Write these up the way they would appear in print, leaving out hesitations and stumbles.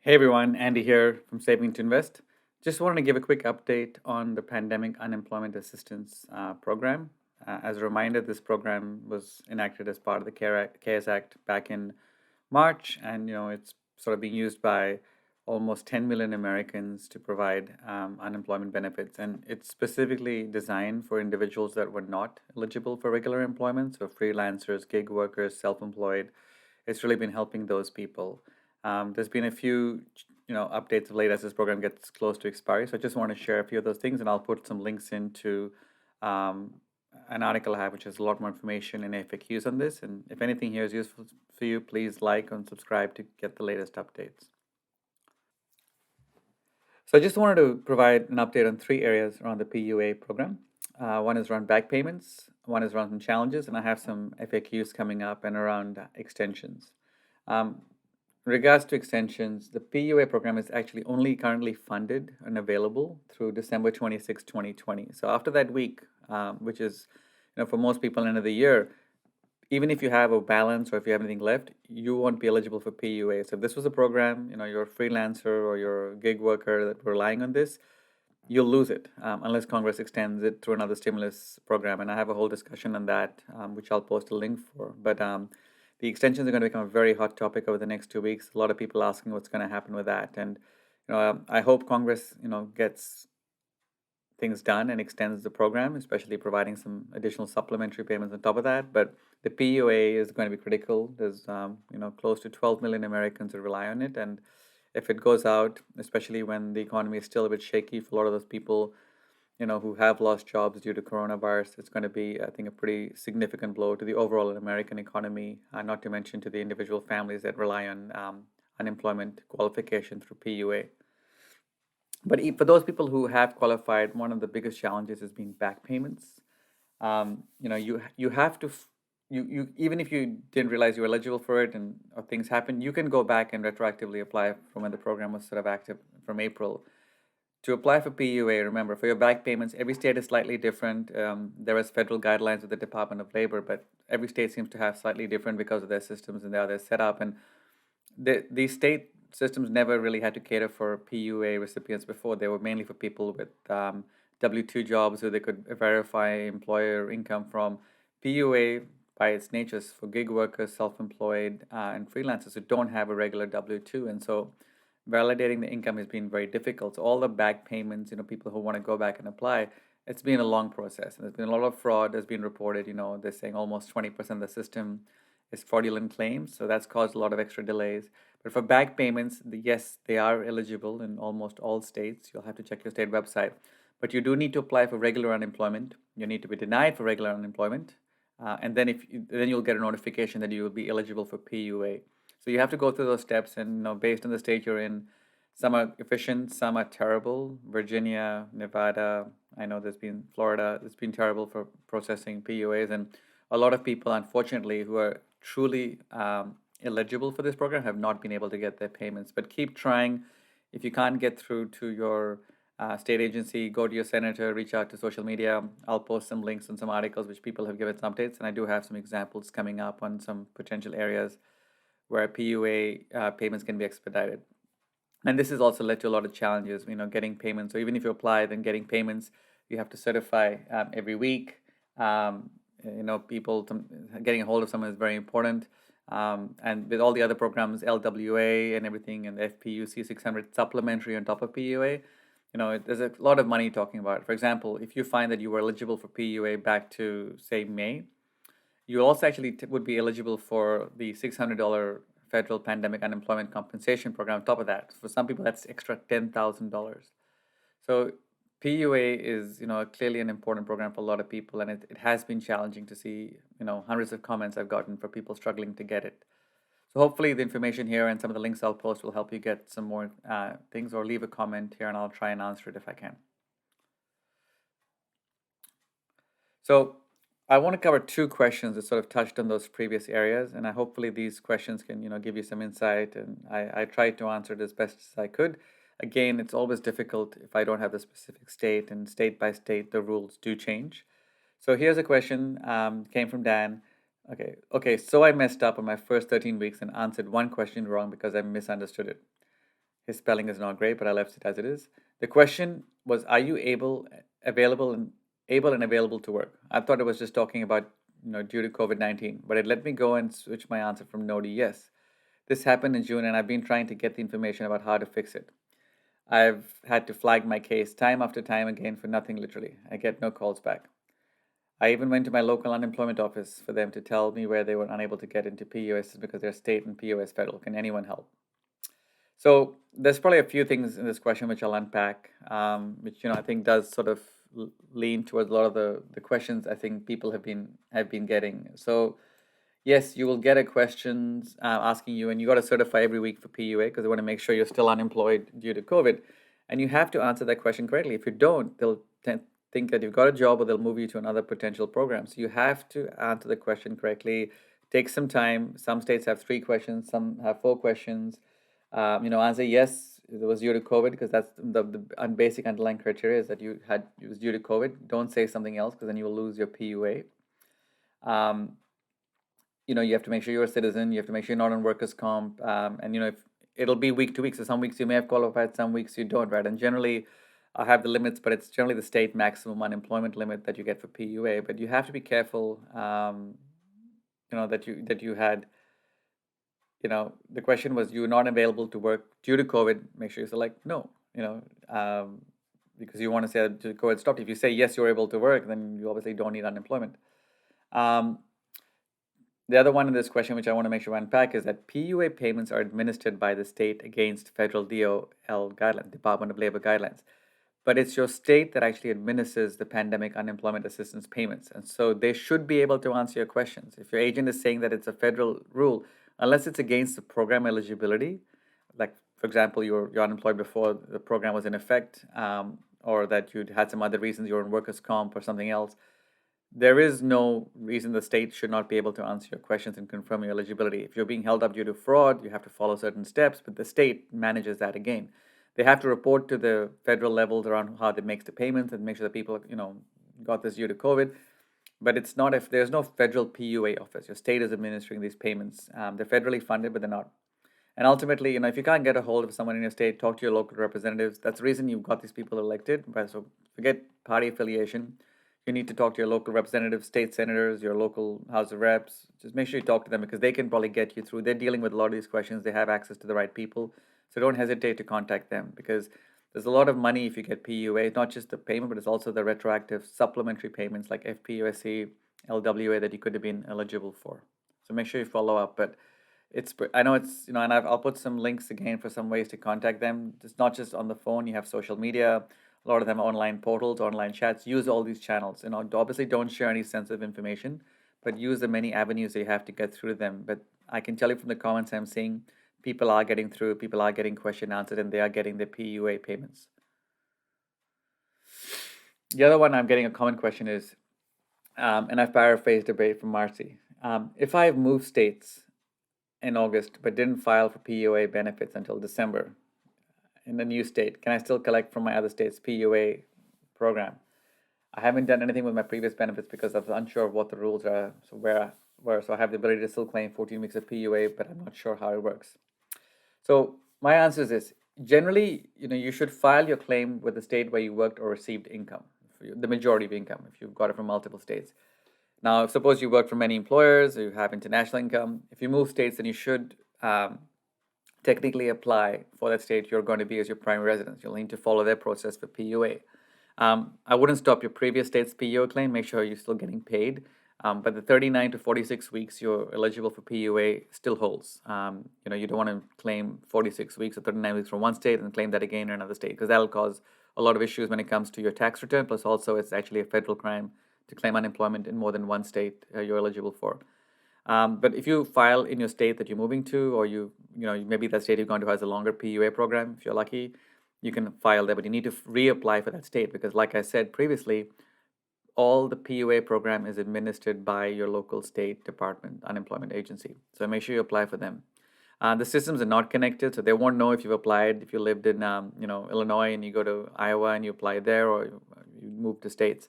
Hey everyone, Andy here from Saving to Invest. Just wanted to give a quick update on the Pandemic Unemployment Assistance Program. As a reminder, this program was enacted as part of the CARES Act back in March, and it's sort of being used by almost 10 million Americans to provide unemployment benefits. And it's specifically designed for individuals that were not eligible for regular employment, so freelancers, gig workers, self-employed. It's really been helping those people. There's been a few, updates of late as this program gets close to expiry. So I just want to share a few of those things, and I'll put some links into um, an article I have, which has a lot more information and FAQs on this. And if anything here is useful for you, please like and subscribe to get the latest updates. So I just wanted to provide an update on three areas around the PUA program. One is around back payments, one is around some challenges, and I have some FAQs coming up and around extensions. Um, in regards to extensions, the PUA program is actually only currently funded and available through December 26, 2020. So after that week, which is, for most people, end of the year, even if you have a balance or if you have anything left, you won't be eligible for PUA. So if this was a program, you're a freelancer or you're a gig worker that relying on this, you'll lose it unless Congress extends it through another stimulus program. And I have a whole discussion on that, which I'll post a link for. But the extensions are going to become a very hot topic over the next 2 weeks. A lot of people asking what's going to happen with that. And I hope Congress, gets things done and extends the program, especially providing some additional supplementary payments on top of that. But the PUA is going to be critical. There's close to 12 million Americans that rely on it, and if it goes out, especially when the economy is still a bit shaky for a lot of those people, who have lost jobs due to coronavirus, it's going to be, I think, a pretty significant blow to the overall American economy. Not to mention to the individual families that rely on unemployment qualification through PUA. But for those people who have qualified, one of the biggest challenges has been back payments. You have to you even if you didn't realize you were eligible for it and or things happen, you can go back and retroactively apply from when the program was sort of active from April. To apply for PUA, remember, for your back payments, every state is slightly different. There is federal guidelines with the Department of Labor, but every state seems to have slightly different because of their systems and how they're set up. And these state systems never really had to cater for PUA recipients before. They were mainly for people with W-2 jobs who they could verify employer income from. PUA, by its nature, is for gig workers, self-employed, and freelancers who don't have a regular W-2. And so validating the income has been very difficult. So all the back payments, people who want to go back and apply, it's been a long process. And there's been a lot of fraud that's been reported. They're saying almost 20% of the system is fraudulent claims. So that's caused a lot of extra delays. But for back payments, yes, they are eligible in almost all states. You'll have to check your state website. But you do need to apply for regular unemployment. You need to be denied for regular unemployment. And then then you'll get a notification that you will be eligible for PUA. So you have to go through those steps, and based on the state you're in, some are efficient, some are terrible. Virginia, Nevada, I know there's been Florida. It's been terrible for processing PUAs, and a lot of people, unfortunately, who are truly eligible for this program have not been able to get their payments. But keep trying. If you can't get through to your state agency, go to your senator, reach out to social media. I'll post some links and some articles which people have given some updates, and I do have some examples coming up on some potential areas where PUA payments can be expedited. And this has also led to a lot of challenges, getting payments. So even if you apply, then getting payments, you have to certify every week. People getting a hold of someone is very important. And with all the other programs, LWA and everything, and the FPU C600 supplementary on top of PUA, there's a lot of money talking about it. For example, if you find that you were eligible for PUA back to, say, May, you also actually would be eligible for the $600 federal pandemic unemployment compensation program on top of that. For some people, that's extra $10,000. So PUA is, clearly an important program for a lot of people, and it has been challenging to see, hundreds of comments I've gotten for people struggling to get it. So hopefully the information here and some of the links I'll post will help you get some more things, or leave a comment here and I'll try and answer it if I can. So I want to cover two questions that sort of touched on those previous areas, and hopefully these questions can, give you some insight, and I tried to answer it as best as I could. Again, it's always difficult if I don't have the specific state, and state by state, the rules do change. So here's a question, came from Dan. Okay, so I messed up on my first 13 weeks and answered one question wrong because I misunderstood it. His spelling is not great, but I left it as it is. The question was, are you available, and available to work? I thought it was just talking about, due to COVID-19, but it let me go and switch my answer from no to yes. This happened in June, and I've been trying to get the information about how to fix it. I've had to flag my case time after time again for nothing, literally. I get no calls back. I even went to my local unemployment office for them to tell me where they were unable to get into PUS because they're state and PUS federal. Can anyone help? So there's probably a few things in this question which I'll unpack, which I think does sort of lean towards a lot of the questions I think people have been getting. So yes, you will get a questions asking you, and you got to certify every week for PUA because they want to make sure you're still unemployed due to COVID, and you have to answer that question correctly. If you don't, they'll think that you've got a job, or they'll move you to another potential program. So you have to answer the question correctly. Take some time. Some states have 3 questions, some have 4 questions. Answer yes, it was due to COVID because that's the basic underlying criteria is that it was due to COVID. Don't say something else because then you will lose your PUA. Um, you have to make sure you're a citizen. You have to make sure you're not on workers' comp. And if it'll be week to week, so some weeks you may have qualified, some weeks you don't, right? And generally, I have the limits, but it's generally the state maximum unemployment limit that you get for PUA. But you have to be careful. That you had. The question was you're not available to work due to COVID. Make sure you select no. Because you want to say that COVID stopped. If you say yes, you're able to work, then you obviously don't need unemployment. Um, the other one in this question, which I want to make sure I unpack, is that PUA payments are administered by the state against federal DOL guidelines, Department of Labor guidelines. But it's your state that actually administers the pandemic unemployment assistance payments. And so they should be able to answer your questions. If your agent is saying that it's a federal rule, unless it's against the program eligibility, like, for example, you're unemployed before the program was in effect, or that you'd had some other reasons, you're on workers' comp or something else, there is no reason the state should not be able to answer your questions and confirm your eligibility. If you're being held up due to fraud, you have to follow certain steps, but the state manages that again. They have to report to the federal levels around how they make the payments and make sure that people, got this due to COVID. But it's not if there's no federal PUA office. Your state is administering these payments. They're federally funded, but they're not. And ultimately, if you can't get a hold of someone in your state, talk to your local representatives. That's the reason you've got these people elected. Right? So forget party affiliation. You need to talk to your local representatives, state senators, your local House of Reps. Just make sure you talk to them because they can probably get you through. They're dealing with a lot of these questions. They have access to the right people. So don't hesitate to contact them because there's a lot of money if you get PUA. It's not just the payment, but it's also the retroactive supplementary payments like FPUSC, LWA that you could have been eligible for. So make sure you follow up. But I know it's, and I'll put some links again for some ways to contact them. It's not just on the phone. You have social media. A lot of them are online portals, online chats. Use all these channels. Obviously don't share any sensitive information, but use the many avenues that you have to get through them. But I can tell you from the comments I'm seeing, people are getting through, people are getting question answered, and they are getting the PUA payments. The other one I'm getting a common question is, and I've paraphrased a bit from Marcy. If I've moved states in August but didn't file for PUA benefits until December in the new state, can I still collect from my other state's PUA program? I haven't done anything with my previous benefits because I was unsure of what the rules are, so I have the ability to still claim 14 weeks of PUA, but I'm not sure how it works. So my answer is this. Generally, you should file your claim with the state where you worked or received income, the majority of income, if you've got it from multiple states. Now, suppose you work for many employers, or you have international income. If you move states, then you should technically apply for that state you're going to be as your primary residence. You'll need to follow their process for PUA. I wouldn't stop your previous state's PUA claim. Make sure you're still getting paid. But the 39 to 46 weeks you're eligible for PUA still holds. You don't want to claim 46 weeks or 39 weeks from one state and claim that again in another state because that'll cause a lot of issues when it comes to your tax return. Plus, also, it's actually a federal crime to claim unemployment in more than one state you're eligible for. But if you file in your state that you're moving to, or maybe that state you've gone to has a longer PUA program, if you're lucky, you can file there. But you need to reapply for that state because, like I said previously, all the PUA program is administered by your local state department, unemployment agency. So make sure you apply for them. The systems are not connected, so they won't know if you've applied. If you lived in, Illinois and you go to Iowa and you apply there, or you move to states,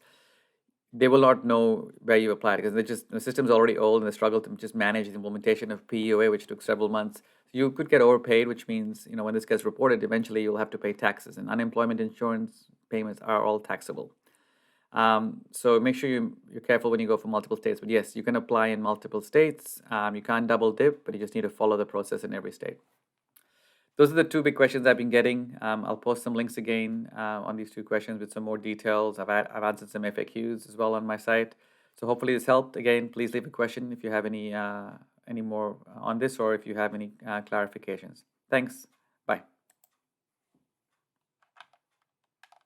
they will not know where you applied because the system's already old and they struggle to just manage the implementation of PUA, which took several months. You could get overpaid, which means, when this gets reported, eventually you'll have to pay taxes, and unemployment insurance payments are all taxable. So make sure you're careful when you go for multiple states. But yes, you can apply in multiple states. You can't double dip, but you just need to follow the process in every state. Those are the two big questions I've been getting. I'll post some links again on these two questions with some more details. I've answered some FAQs as well on my site. So hopefully this helped. Again, please leave a question if you have any more on this, or if you have any clarifications. Thanks.